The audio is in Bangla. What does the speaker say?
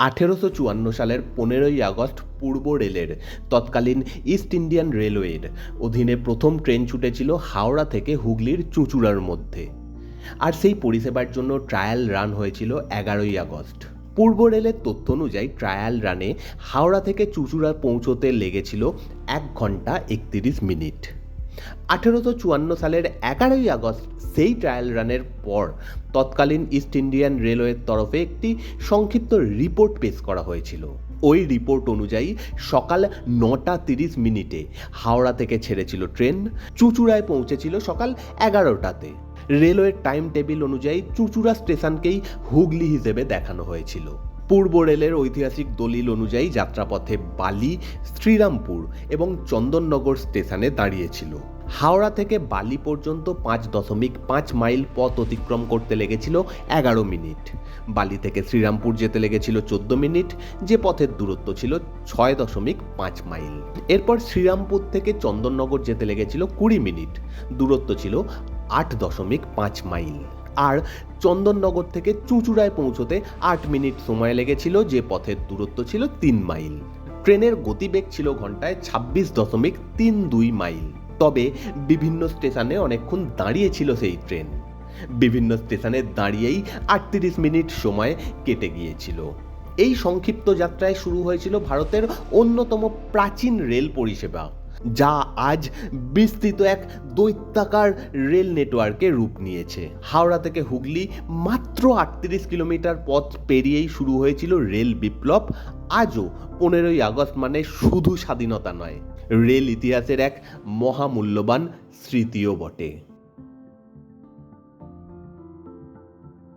1854 সালের 15ই আগস্ট পূর্ব রেলের তৎকালীন ইস্ট ইন্ডিয়ান রেলওয়ের অধীনে প্রথম ট্রেন ছুটেছিল হাওড়া থেকে হুগলির চুঁচুড়ার মধ্যে। আর সেই পরিষেবার জন্য ট্রায়াল রান হয়েছিল 11ই আগস্ট। পূর্ব রেলের তথ্য অনুযায়ী ট্রায়াল রানে হাওড়া থেকে চুঁচুড়া পৌঁছতে লেগেছিল 1 ঘন্টা 31 মিনিট। 1854 সালের 11ই আগস্ট সেই ট্রায়াল রানের পর তৎকালীন ইস্ট ইন্ডিয়ান রেলওয়ের তরফে একটি সংক্ষিপ্ত রিপোর্ট পেশ করা হয়েছিল। ওই রিপোর্ট অনুযায়ী সকাল 9টা 30 মিনিটে হাওড়া থেকে ছেড়েছিল ট্রেন, চুঁচুড়ায় পৌঁছেছিল সকাল 11টাতে। রেলওয়ের টাইম টেবিল অনুযায়ী চুঁচুড়া স্টেশনকেই হুগলি হিসেবে দেখানো হয়েছিল। পূর্ব রেলের ঐতিহাসিক দলিল অনুযায়ী যাত্রাপথে বালি, শ্রীরামপুর এবং চন্দননগর স্টেশনে দাঁড়িয়েছিল। হাওড়া থেকে বালি পর্যন্ত 5.5 মাইল পথ অতিক্রম করতে লেগেছিল 11 মিনিট। বালি থেকে শ্রীরামপুর যেতে লেগেছিল 14 মিনিট, যে পথের দূরত্ব ছিল 6.5 মাইল। এরপর শ্রীরামপুর থেকে চন্দননগর যেতে লেগেছিল 20 মিনিট, দূরত্ব ছিল 8.5 মাইল। আর চন্দননগর থেকে চুঁচুড়ায় পৌঁছতে 8 মিনিট সময় লেগেছিল, যে পথের দূরত্ব ছিল 3 মাইল। ট্রেনের গতিবেগ ছিল ঘন্টায় 26.32 মাইল। তবে বিভিন্ন স্টেশনে অনেকক্ষণ দাঁড়িয়েছিল সেই ট্রেন। বিভিন্ন স্টেশনে দাঁড়িয়েই 38 মিনিট সময় কেটে গিয়েছিল। এই সংক্ষিপ্ত যাত্রায় শুরু হয়েছিল ভারতের অন্যতম প্রাচীন রেল পরিষেবা, যা আজ বিস্তৃত এক দৈত্যাকার রেল নেটওয়ার্কে রূপ নিয়েছে। হাওড়া থেকে হুগলি মাত্র 38 কিলোমিটার পথ পেরিয়েই শুরু হয়েছিল রেল বিপ্লব। আজও 15ই আগস্ট মানে শুধু স্বাধীনতা নয়, রেল ইতিহাসের এক মহামূল্যবান স্মৃতিও বটে।